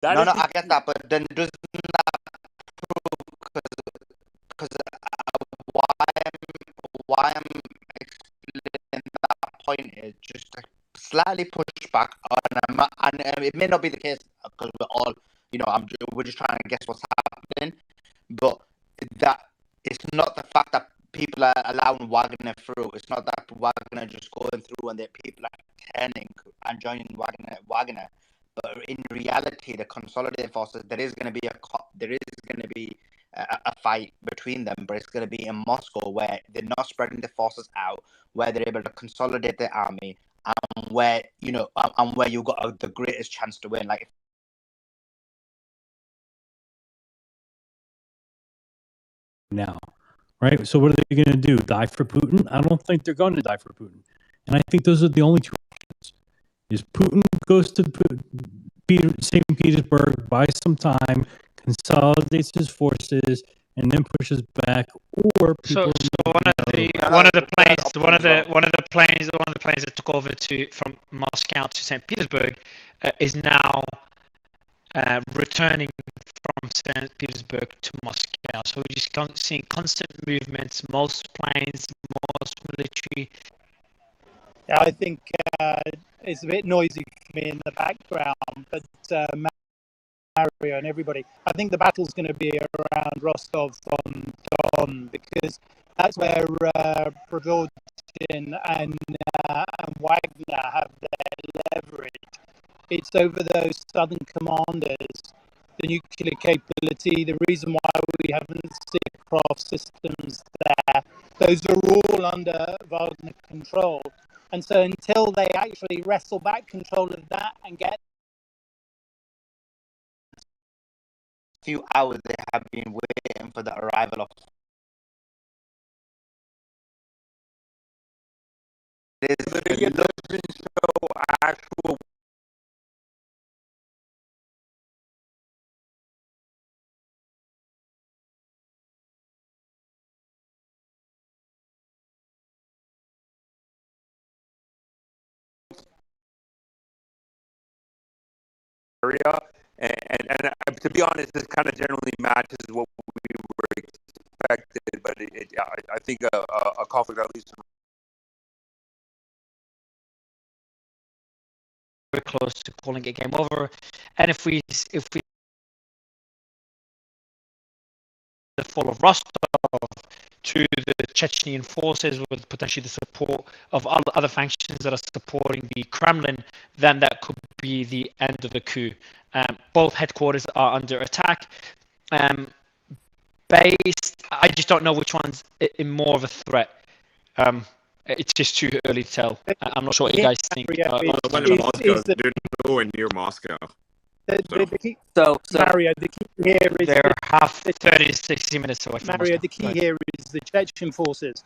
That No, is no, I get that, but then doesn't that prove because why I'm explaining that point is just to slightly push back on, and it may not be the case because we're all, we're just trying to guess what's happening, but that it's not the fact that people are allowing Wagner through. It's not that Wagner just going through and that people are turning and joining Wagner. But in reality, the consolidated forces, there is going to be a fight between them, but it's going to be in Moscow where they're not spreading the forces out, where they're able to consolidate the army, and where you've got the greatest chance to win. Like now, right? So what are they going to do? Die for Putin? I don't think they're going to die for Putin. And I think those are the only two options. Is Putin goes to St. Petersburg, buys some time, consolidates his forces, and then pushes back, or so one of the planes that took over from Moscow to St. Petersburg is now returning from St. Petersburg to Moscow. So we're just seeing constant movements, most planes, most military. Yeah, I think it's a bit noisy for me in the background, but Mario and everybody, I think the battle's going to be around Rostov-on-Don, because that's where Prigozhin and Wagner have their leverage. It's over those southern commanders, the nuclear capability, the reason why we haven't seen craft systems there. Those are all under Wagner control. And so until they actually wrestle back control of that and get few hours, they have been waiting for the arrival of actual area, and to be honest, this kind of generally matches what we were expected. But I think a conflict at least very close to calling it game over. And if we the fall of Rostov to the Chechnyan forces with potentially the support of other factions that are supporting the Kremlin, then that could be the end of the coup. Both headquarters are under attack. I just don't know which one's in more of a threat. It's just too early to tell. I'm not sure what you guys think. They're nowhere near Moscow. Mario, the key here is they're half 30 to 60 minutes away from Mario, Moscow. the key here is the Chechen forces,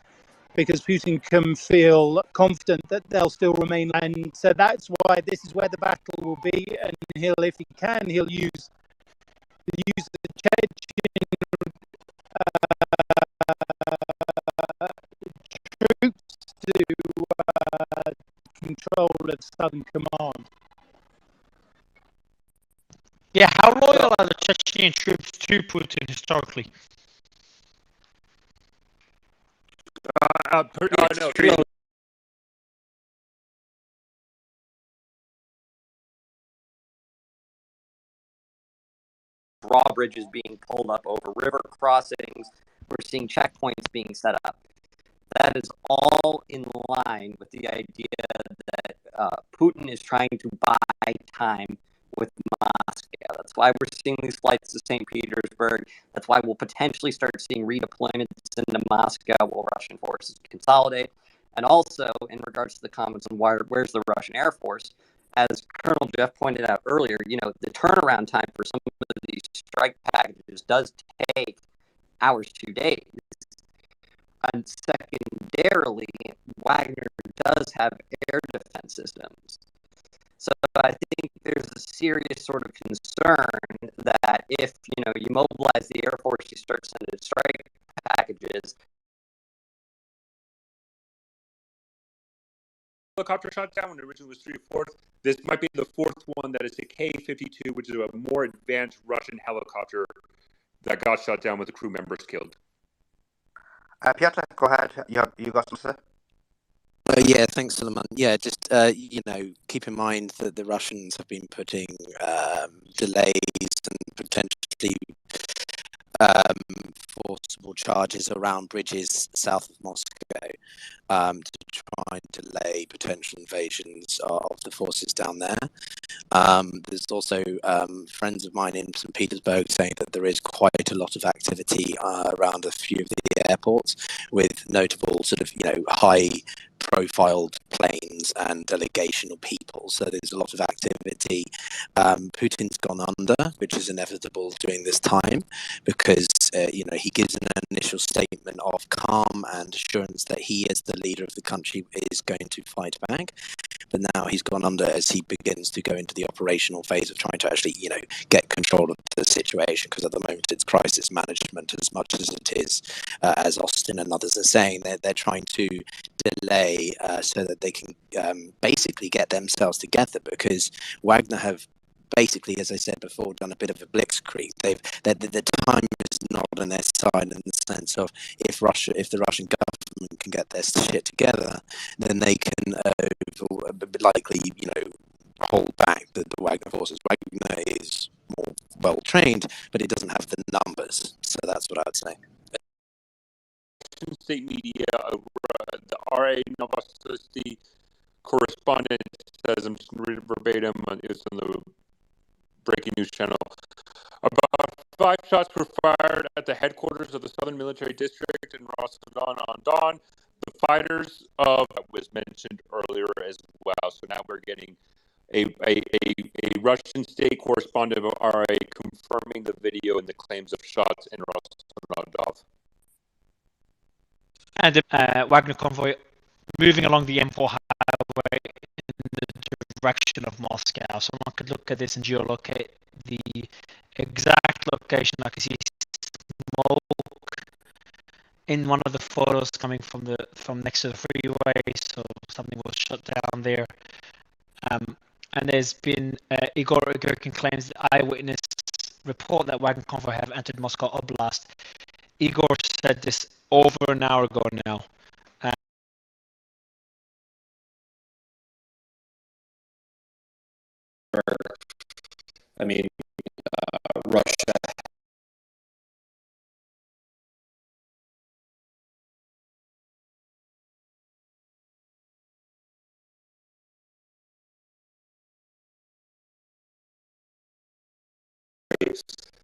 because Putin can feel confident that they'll still remain, and so that's why this is where the battle will be. And if he can, he'll use the Chechen troops to control of Southern Command. Yeah, how loyal are the Chechen troops to Putin historically? Drawbridges being pulled up over river crossings. We're seeing checkpoints being set up. That is all in line with the idea that Putin is trying to buy time with Moscow. That's why we're seeing these flights to St. Petersburg. That's why we'll potentially start seeing redeployments into Moscow while Russian forces consolidate. And also, in regards to the comments on where's the Russian Air Force, as Colonel Jeff pointed out earlier, the turnaround time for some of these strike packages does take hours to days. And secondarily, Wagner does have air defense systems. So I think there's a serious sort of concern that if, you mobilize the Air Force, you start sending strike packages. helicopter shot down when it originally was 3 or 4. This might be the fourth one that is a K-52, which is a more advanced Russian helicopter that got shot down with the crew members killed. Piotr, go ahead. You got something to say? Yeah, thanks, Suleiman. Yeah, just keep in mind that the Russians have been putting delays and potentially forcible charges around bridges south of Moscow to try and delay potential invasions of the forces down there. There's also friends of mine in Saint Petersburg saying that there is quite a lot of activity around a few of the airports with notable sort of, high profiled planes and delegational people. So there's a lot of activity. Putin's gone under, which is inevitable during this time because, he gives an initial statement of calm and assurance that he, as the leader of the country, is going to fight back. But now he's gone under as he begins to go into the operational phase of trying to actually, get control of the situation. Because at the moment it's crisis management as much as it is, as Austin and others are saying, they're trying to delay so that they can basically get themselves together. Because Wagner have basically, as I said before, done a bit of a blitzkrieg. The time is not on their side in the sense of if the Russian government can get their shit together, then they can likely, hold back the Wagner forces. Wagner is more well trained, but it doesn't have the numbers. So that's what I'd say. State media, the RA Novosti correspondent says, I'm just going to read it verbatim, it was on the breaking news channel, about 5 shots were fired at the headquarters of the Southern Military District in Rostov-on-Don. The fighters of was mentioned earlier as well. So now we're getting a Russian state correspondent of RA confirming the video and the claims of shots in Rostov-on-Don. And the Wagner convoy moving along the M4 highway in the direction of Moscow. So I could look at this and geolocate the exact location. I can see smoke in one of the photos coming from next to the freeway. So something was shut down there. And there's been Igor Igorkin claims the eyewitness report that Wagner convoy have entered Moscow Oblast. Igor said this over an hour ago now. I mean, Russia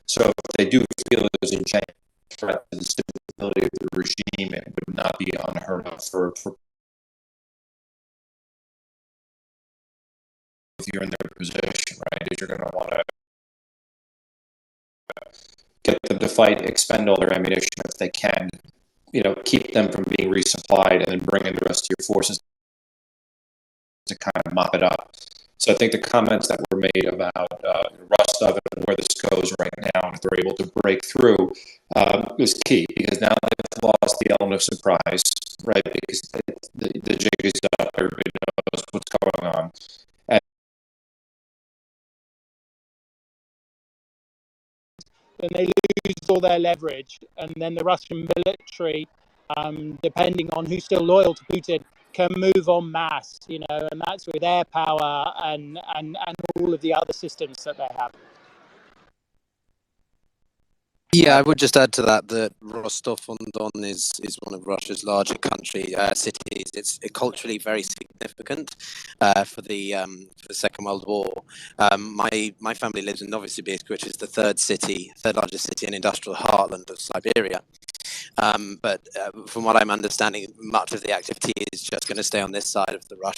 so if they do feel there's a giant threat to the stability of the regime, it would not be unheard of for if you're in their position, right? Is you're going to want to get them to fight, expend all their ammunition if they can, keep them from being resupplied, and then bring in the rest of your forces to kind of mop it up. So I think the comments that were made about Rostov and where this goes right now, if they're able to break through, is key, because now they've lost the element of surprise, right? Because the jig is up, everybody knows what's going on. Then they lose all their leverage, and then the Russian military, depending on who's still loyal to Putin, can move en masse, and that's with air power and all of the other systems that they have. Yeah, I would just add to that Rostov-on-Don is one of Russia's larger cities. It's culturally very significant for the Second World War. My family lives in Novosibirsk, which is the third largest city in industrial heartland of Siberia. But from what I'm understanding, much of the activity is just going to stay on this side of the Russian